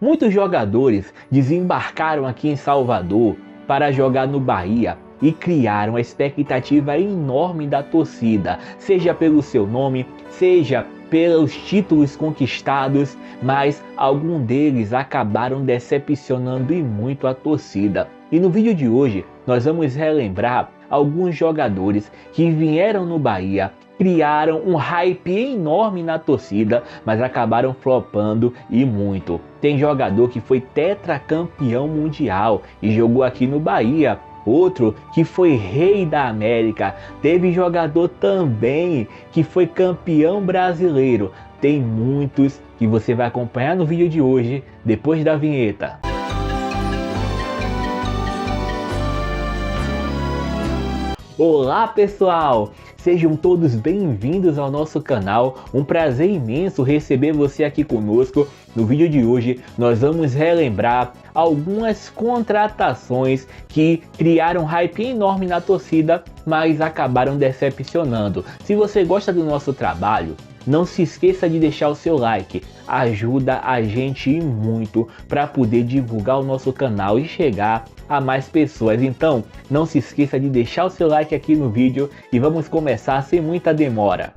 Muitos jogadores desembarcaram aqui em Salvador para jogar no Bahia e criaram a expectativa enorme da torcida, seja pelo seu nome, seja pelos títulos conquistados, mas alguns deles acabaram decepcionando e muito a torcida. E no vídeo de hoje nós vamos relembrar alguns jogadores que vieram no Bahia, criaram um hype enorme na torcida, mas acabaram flopando e muito. Tem jogador que foi tetracampeão mundial e jogou aqui no Bahia. Outro que foi rei da América. Teve jogador também que foi campeão brasileiro. Tem muitos que você vai acompanhar no vídeo de hoje, depois da vinheta. Olá pessoal, sejam todos bem-vindos ao nosso canal, um prazer imenso receber você aqui conosco. No vídeo de hoje nós vamos relembrar algumas contratações que criaram hype enorme na torcida, mas acabaram decepcionando. Se você gosta do nosso trabalho, não se esqueça de deixar o seu like, ajuda a gente muito para poder divulgar o nosso canal e chegar a mais pessoas. Então não se esqueça de deixar o seu like aqui no vídeo e vamos começar sem muita demora.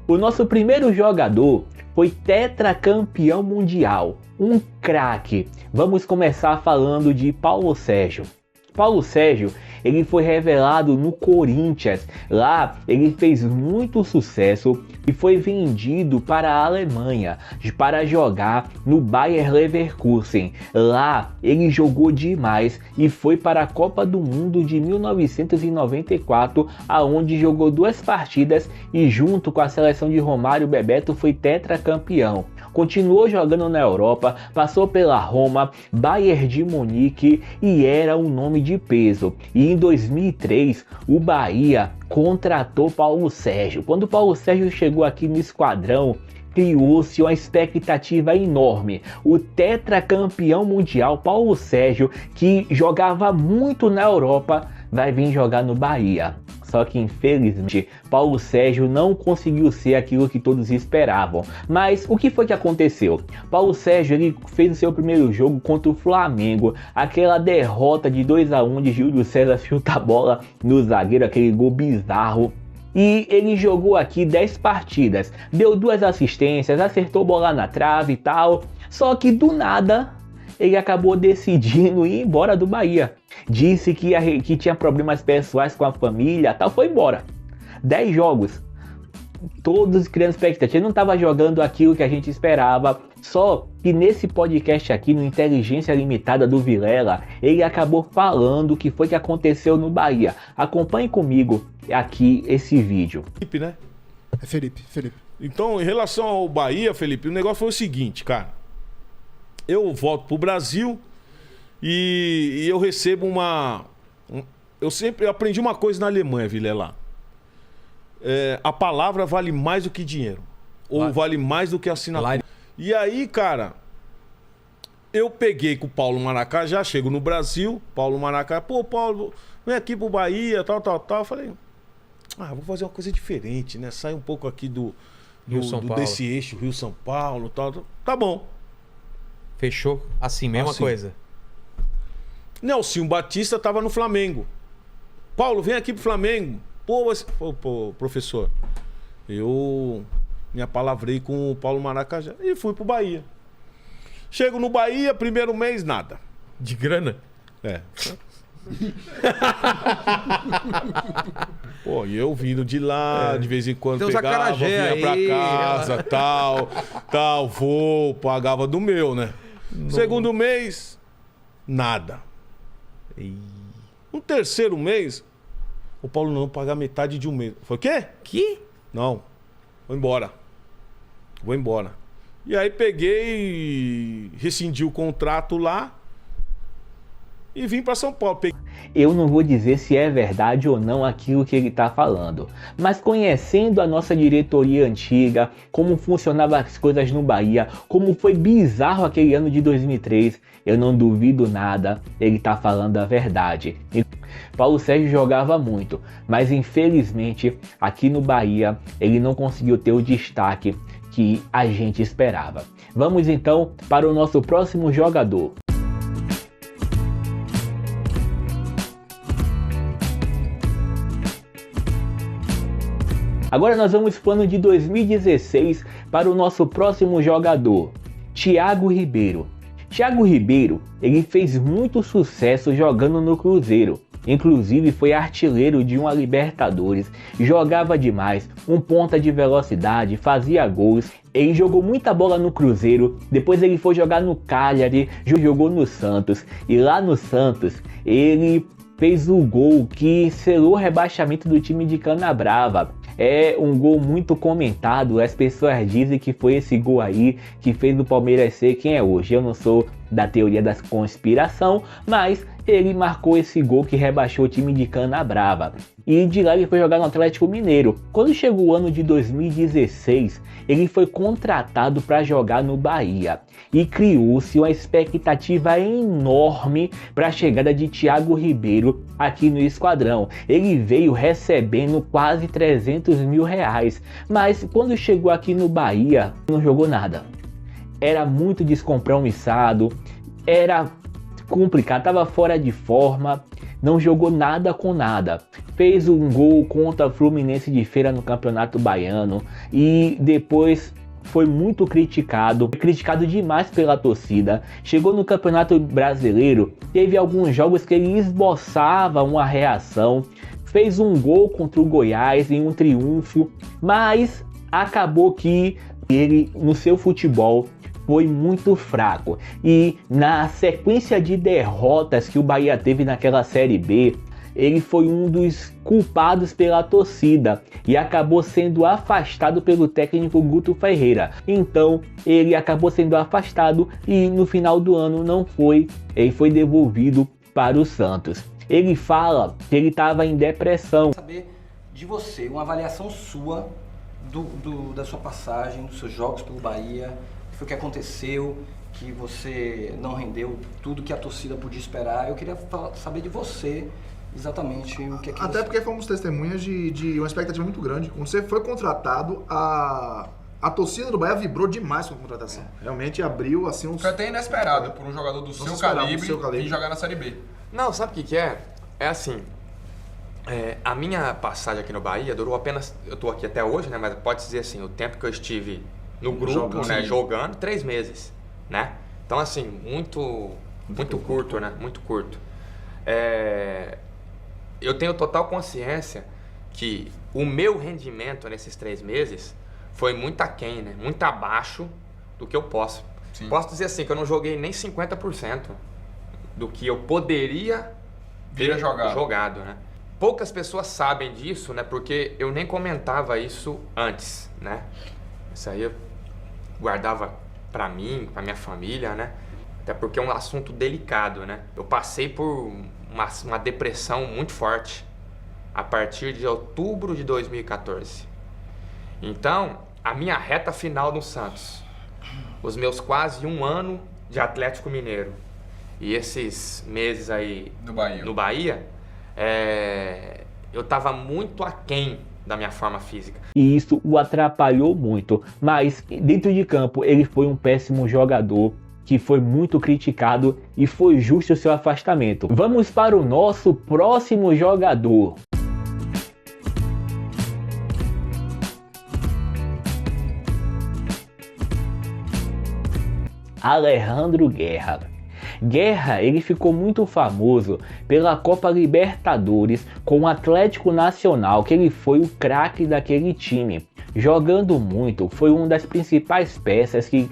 O nosso primeiro jogador foi tetracampeão mundial, um craque. Vamos começar falando de Paulo Sérgio. Paulo Sérgio, ele foi revelado no Corinthians. Lá ele fez muito sucesso e foi vendido para a Alemanha para jogar no Bayer Leverkusen. Lá ele jogou demais e foi para a Copa do Mundo de 1994, aonde jogou 2 partidas e junto com a seleção de Romário Bebeto foi tetracampeão. Continuou jogando na Europa, passou pela Roma, Bayern de Munique e era um nome de peso. E em 2003 o Bahia contratou Paulo Sérgio. Quando Paulo Sérgio chegou aqui no esquadrão, criou-se uma expectativa enorme. O tetracampeão mundial Paulo Sérgio, que jogava muito na Europa, vai vir jogar no Bahia. Só que infelizmente Paulo Sérgio não conseguiu ser aquilo que todos esperavam. Mas o que foi que aconteceu? Paulo Sérgio ele fez o seu primeiro jogo contra o Flamengo, aquela derrota de 2-1 de Júlio César chuta a bola no zagueiro, aquele gol bizarro. E ele jogou aqui 10 partidas, deu 2 assistências, acertou bola na trave e tal. Só que do nada ele acabou decidindo ir embora do Bahia. Disse que tinha problemas pessoais com a família, tal, foi embora. 10 jogos, todos criando expectativa. Ele não estava jogando aquilo que a gente esperava. Só que nesse podcast aqui, no Inteligência Limitada do Vilela, ele acabou falando o que foi que aconteceu no Bahia. Acompanhe comigo aqui esse vídeo. Felipe, né? É Felipe. Então, em relação ao Bahia, Felipe, o negócio foi o seguinte, cara. Eu volto pro Brasil e eu recebo eu sempre aprendi uma coisa na Alemanha, Vilela. A palavra vale mais do que dinheiro. Ou vale mais do que assinatura. E aí, cara, eu peguei com o Paulo Maracá, já chego no Brasil, Paulo Maracá, pô, Paulo, vem aqui pro Bahia, tal. Eu falei, vou fazer uma coisa diferente, né? Sai um pouco aqui desse eixo Rio-São Paulo, tal. Tá bom. Fechou assim, mesma coisa. Nelsinho Batista tava no Flamengo. Paulo, vem aqui pro Flamengo. Pô, professor, eu me apalavrei com o Paulo Maracajá e fui pro Bahia. Chego no Bahia, primeiro mês, nada. De grana? É. Pô, e eu vindo de lá, de vez em quando então, pegava, vinha pra casa, tal, vou, pagava do meu, né? Nossa. Segundo mês, nada. No terceiro mês, o Paulo não pagar metade de um mês. Foi o quê? Que? Não, vou embora. E aí peguei e rescindi o contrato lá. e vim para São Paulo. Eu não vou dizer se é verdade ou não aquilo que ele está falando, mas conhecendo a nossa diretoria antiga, como funcionavam as coisas no Bahia, como foi bizarro aquele ano de 2003, eu não duvido nada, ele está falando a verdade. Paulo Sérgio jogava muito, mas infelizmente aqui no Bahia ele não conseguiu ter o destaque que a gente esperava. Vamos então para o nosso próximo jogador. Agora nós vamos para o ano de 2016 para o nosso próximo jogador, Thiago Ribeiro. Thiago Ribeiro, ele fez muito sucesso jogando no Cruzeiro. Inclusive foi artilheiro de uma Libertadores, jogava demais, um ponta de velocidade, fazia gols. Ele jogou muita bola no Cruzeiro, depois ele foi jogar no Cagliari, jogou no Santos. E lá no Santos, ele fez o gol que selou o rebaixamento do time de Canabrava. É um gol muito comentado, as pessoas dizem que foi esse gol aí que fez o Palmeiras ser quem é hoje. Eu não sou da teoria da conspiração, mas ele marcou esse gol que rebaixou o time de Canabrava. E de lá ele foi jogar no Atlético Mineiro. Quando chegou o ano de 2016, ele foi contratado para jogar no Bahia. E criou-se uma expectativa enorme para a chegada de Thiago Ribeiro aqui no esquadrão. Ele veio recebendo quase 300 mil reais. Mas quando chegou aqui no Bahia, não jogou nada. Era muito descompromissado, era complicado, estava fora de forma, não jogou nada com nada. Fez um gol contra o Fluminense de Feira no Campeonato Baiano e depois foi muito criticado demais pela torcida. Chegou no Campeonato Brasileiro, teve alguns jogos que ele esboçava uma reação, fez um gol contra o Goiás em um triunfo, mas acabou que ele, no seu futebol, foi muito fraco. E na sequência de derrotas que o Bahia teve naquela Série B, ele foi um dos culpados pela torcida e acabou sendo afastado pelo técnico Guto Ferreira. Então ele acabou sendo afastado e no final do ano não foi, ele foi devolvido para o Santos. Ele fala que ele estava em depressão. Saber de você, uma avaliação sua da sua passagem, dos seus jogos pelo Bahia, o que foi que aconteceu, que você não rendeu tudo que a torcida podia esperar. Eu queria saber de você exatamente o que é que Até porque fomos testemunhas de uma expectativa muito grande. Quando você foi contratado, a torcida do Bahia vibrou demais com a contratação. Realmente abriu assim uns... Foi até inesperado por um jogador do seu calibre vir jogar na Série B. Não, sabe o que é? É assim, a minha passagem aqui no Bahia durou apenas, eu tô aqui até hoje, né? Mas pode dizer assim, o tempo que eu estive no grupo, jogando 3 meses, né? Então assim, muito curto, né? Muito curto. Eu tenho total consciência que o meu rendimento nesses 3 meses foi muito aquém, né? Muito abaixo do que eu posso. Sim. Posso dizer assim, que eu não joguei nem 50% do que eu poderia ter jogado, né? Poucas pessoas sabem disso, né? Porque eu nem comentava isso antes, né? Isso aí eu guardava pra mim, pra minha família, né? Até porque é um assunto delicado, né? Eu passei por uma depressão muito forte a partir de outubro de 2014. Então, a minha reta final no Santos, os meus quase 1 ano de Atlético Mineiro e esses meses aí no Bahia, eu tava muito aquém da minha forma física. E isso o atrapalhou muito, mas dentro de campo ele foi um péssimo jogador, que foi muito criticado e foi justo o seu afastamento. Vamos para o nosso próximo jogador. Alejandro Guerra. Guerra, ele ficou muito famoso pela Copa Libertadores com o Atlético Nacional, que ele foi o craque daquele time. Jogando muito, foi uma das principais peças que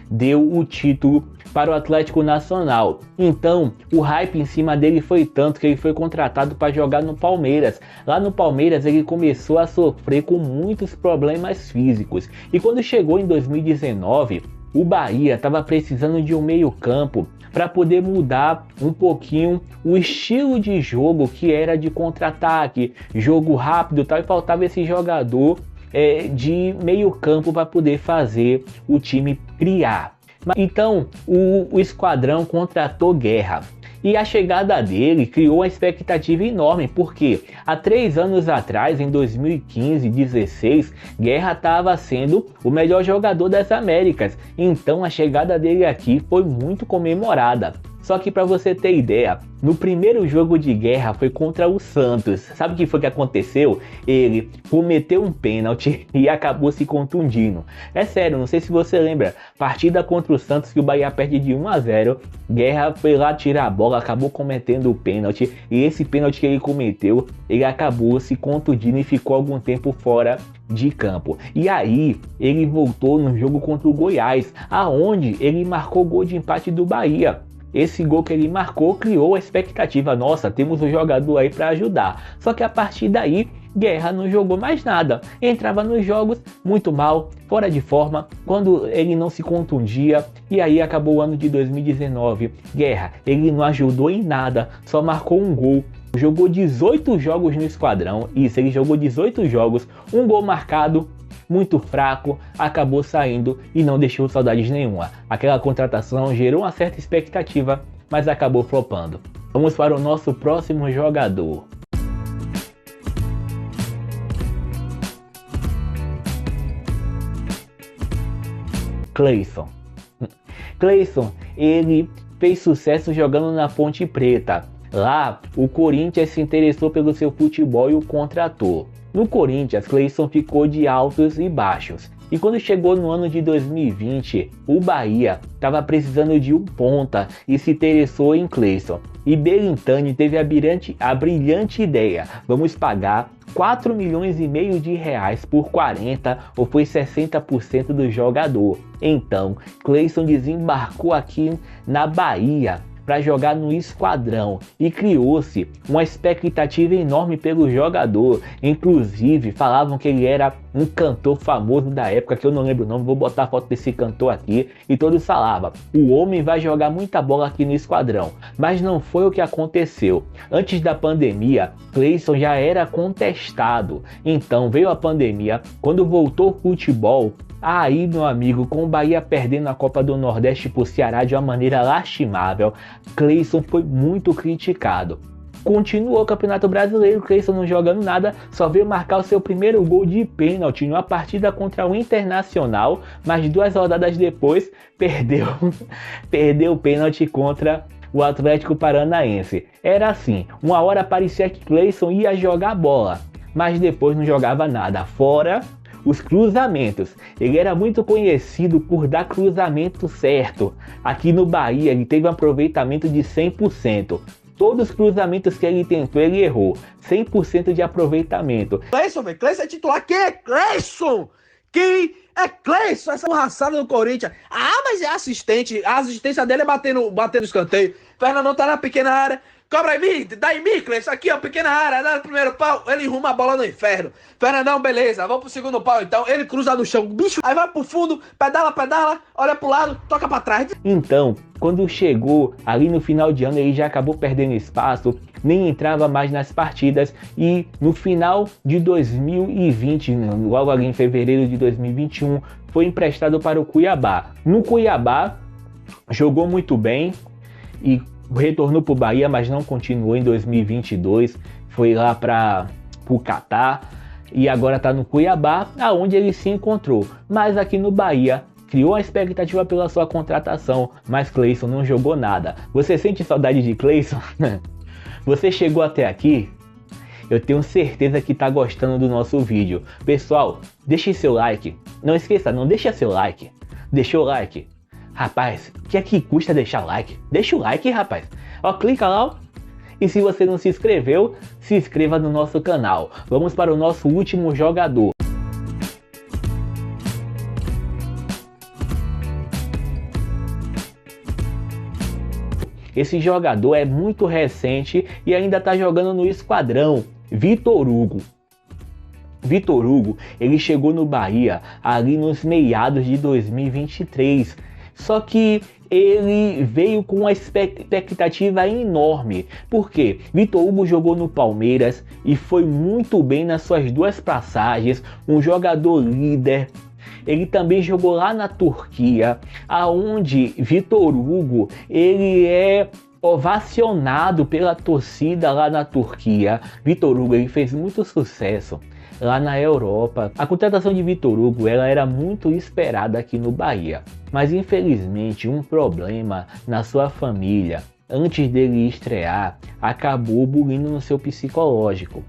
deu o título para o Atlético Nacional. Então, o hype em cima dele foi tanto que ele foi contratado para jogar no Palmeiras. Lá no Palmeiras ele começou a sofrer com muitos problemas físicos. E quando chegou em 2019, o Bahia estava precisando de um meio-campo para poder mudar um pouquinho o estilo de jogo, que era de contra-ataque, jogo rápido e tal, e faltava esse jogador de meio-campo para poder fazer o time criar. Então o esquadrão contratou Guerra. E a chegada dele criou uma expectativa enorme, porque há 3 anos atrás, em 2015, 2016, Guerra estava sendo o melhor jogador das Américas. Então a chegada dele aqui foi muito comemorada. Só que para você ter ideia, no primeiro jogo de Guerra foi contra o Santos. Sabe o que foi que aconteceu? Ele cometeu um pênalti e acabou se contundindo. É sério, não sei se você lembra, partida contra o Santos que o Bahia perde de 1-0. Guerra foi lá tirar a bola, acabou cometendo o pênalti. E esse pênalti que ele cometeu, ele acabou se contundindo e ficou algum tempo fora de campo. E aí ele voltou no jogo contra o Goiás, aonde ele marcou o gol de empate do Bahia. Esse gol que ele marcou criou a expectativa, nossa, temos um jogador aí para ajudar. Só que a partir daí, Guerra não jogou mais nada. Entrava nos jogos muito mal, fora de forma, quando ele não se contundia. E aí acabou o ano de 2019. Guerra, ele não ajudou em nada, só marcou um gol. Jogou 18 jogos no esquadrão. Isso, ele jogou 18 jogos, um gol marcado, muito fraco, acabou saindo e não deixou saudades nenhuma. Aquela contratação gerou uma certa expectativa, mas acabou flopando. Vamos para o nosso próximo jogador. Cleison. Cleison, ele fez sucesso jogando na Ponte Preta. Lá, o Corinthians se interessou pelo seu futebol e o contratou. No Corinthians, Cleison ficou de altos e baixos. E quando chegou no ano de 2020, o Bahia estava precisando de um ponta e se interessou em Cleison. E Belintani teve a brilhante ideia: vamos pagar 4,5 milhões de reais por 40 ou foi 60% do jogador. Então, Cleison desembarcou aqui na Bahia para jogar no esquadrão e criou-se uma expectativa enorme pelo jogador. Inclusive falavam que ele era um cantor famoso da época, que eu não lembro o nome, vou botar a foto desse cantor aqui, e todos falavam: o homem vai jogar muita bola aqui no esquadrão. Mas não foi o que aconteceu. Antes da pandemia, Cleison já era contestado. Então veio a pandemia, quando voltou o futebol, aí, meu amigo, com o Bahia perdendo a Copa do Nordeste pro Ceará de uma maneira lastimável, Cleison foi muito criticado. Continuou o Campeonato Brasileiro, Cleison não jogando nada, só veio marcar o seu primeiro gol de pênalti numa partida contra o Internacional, mas 2 rodadas depois perdeu o pênalti contra o Atlético Paranaense. Era assim, uma hora parecia que Cleison ia jogar bola, mas depois não jogava nada, fora os cruzamentos. Ele era muito conhecido por dar cruzamento certo. Aqui no Bahia ele teve um aproveitamento de 100%. Todos os cruzamentos que ele tentou, ele errou. 100% de aproveitamento. Cleison, velho. Cleison é titular. Quem é Cleison? Quem é Cleison? Essa borraçada do Corinthians. Ah, mas é assistente. A assistência dele é bater no escanteio. Fernandão tá na pequena área. Cobra em mim, dá em mim, Cleison, aqui ó, pequena área, dá no primeiro pau, ele arruma a bola no inferno. Fernandão, beleza, vamos pro segundo pau então, ele cruza no chão, bicho, aí vai pro fundo, pedala, olha pro lado, toca pra trás. Então, quando chegou ali no final de ano, ele já acabou perdendo espaço, nem entrava mais nas partidas, e no final de 2020, logo ali em fevereiro de 2021, foi emprestado para o Cuiabá. No Cuiabá, jogou muito bem e retornou para o Bahia, mas não continuou em 2022, foi lá para o Catar e agora está no Cuiabá, aonde ele se encontrou. Mas aqui no Bahia criou uma expectativa pela sua contratação, mas Cleison não jogou nada. Você sente saudade de Cleison? Você chegou até aqui? Eu tenho certeza que está gostando do nosso vídeo. Pessoal, deixe seu like. Não esqueça, não deixa seu like. Deixou o like? Rapaz, o que é que custa deixar like? Deixa o like, rapaz. Ó, clica lá, ó. E se você não se inscreveu, se inscreva no nosso canal. Vamos para o nosso último jogador. Esse jogador é muito recente e ainda está jogando no esquadrão. Vitor Hugo. Vitor Hugo, ele chegou no Bahia ali nos meados de 2023, só que ele veio com uma expectativa enorme. Por quê? Vitor Hugo jogou no Palmeiras e foi muito bem nas suas 2 passagens, um jogador líder. Ele também jogou lá na Turquia, aonde Vitor Hugo ele é ovacionado pela torcida lá na Turquia. Vitor Hugo ele fez muito sucesso lá na Europa. A contratação de Vitor Hugo ela era muito esperada aqui no Bahia, mas infelizmente um problema na sua família antes dele estrear acabou bulindo no seu psicológico.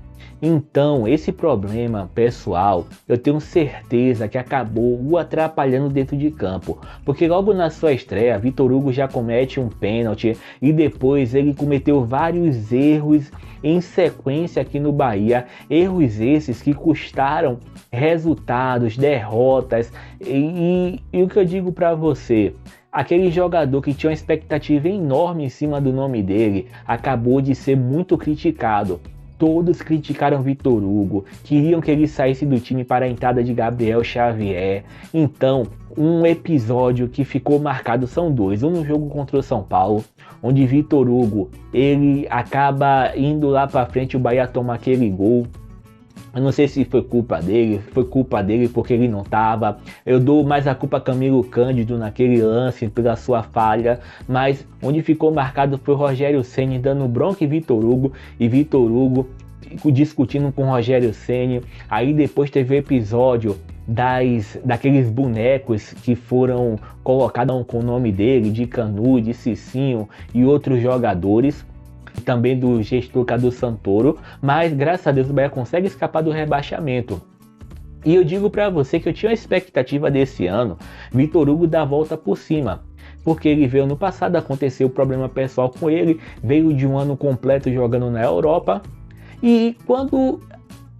Então esse problema pessoal eu tenho certeza que acabou o atrapalhando dentro de campo, porque logo na sua estreia Vitor Hugo já comete um pênalti e depois ele cometeu vários erros em sequência aqui no Bahia, erros esses que custaram resultados, derrotas e o que eu digo para você, aquele jogador que tinha uma expectativa enorme em cima do nome dele acabou de ser muito criticado. Todos criticaram Vitor Hugo, queriam que ele saísse do time para a entrada de Gabriel Xavier. Então, um episódio que ficou marcado são 2. Um no jogo contra o São Paulo, onde Vitor Hugo ele acaba indo lá para frente, o Bahia toma aquele gol. Eu não sei se foi culpa dele porque ele não estava. Eu dou mais a culpa a Camilo Cândido naquele lance pela sua falha, mas onde ficou marcado foi o Rogério Ceni dando bronca em Vitor Hugo e Vitor Hugo discutindo com o Rogério Ceni. Aí depois teve o episódio daqueles bonecos que foram colocados com o nome dele, de Canu, de Cicinho e outros jogadores. Também do gestor Cadu Santoro, mas graças a Deus o Bahia consegue escapar do rebaixamento. E eu digo para você que eu tinha uma expectativa desse ano, Vitor Hugo dar a volta por cima, porque ele veio no passado, aconteceu problema pessoal com ele, veio de um ano completo jogando na Europa, e quando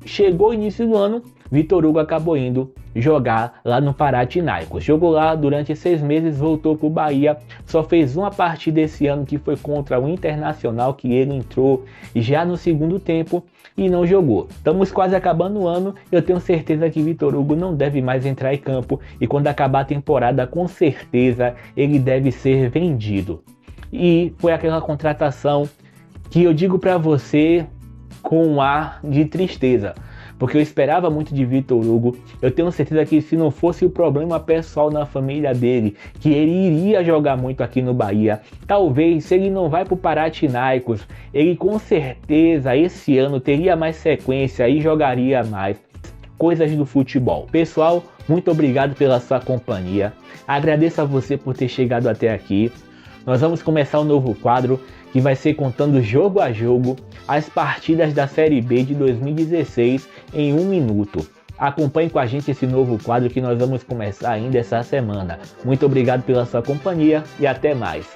chegou o início do ano, Vitor Hugo acabou indo jogar lá no Panathinaikos. Jogou lá durante 6 meses, voltou para o Bahia, só fez uma partida esse ano que foi contra o Internacional, que ele entrou já no segundo tempo e não jogou. Estamos quase acabando o ano, eu tenho certeza que Vitor Hugo não deve mais entrar em campo e quando acabar a temporada, com certeza ele deve ser vendido. E foi aquela contratação que eu digo para você com um ar de tristeza, porque eu esperava muito de Vitor Hugo. Eu tenho certeza que se não fosse o problema pessoal na família dele, que ele iria jogar muito aqui no Bahia. Talvez, se ele não vai para o Panathinaikos, ele com certeza esse ano teria mais sequência e jogaria mais. Coisas do futebol. Pessoal, muito obrigado pela sua companhia. Agradeço a você por ter chegado até aqui. Nós vamos começar um novo quadro que vai ser contando jogo a jogo as partidas da Série B de 2016 em 1 minuto. Acompanhe com a gente esse novo quadro que nós vamos começar ainda essa semana. Muito obrigado pela sua companhia e até mais.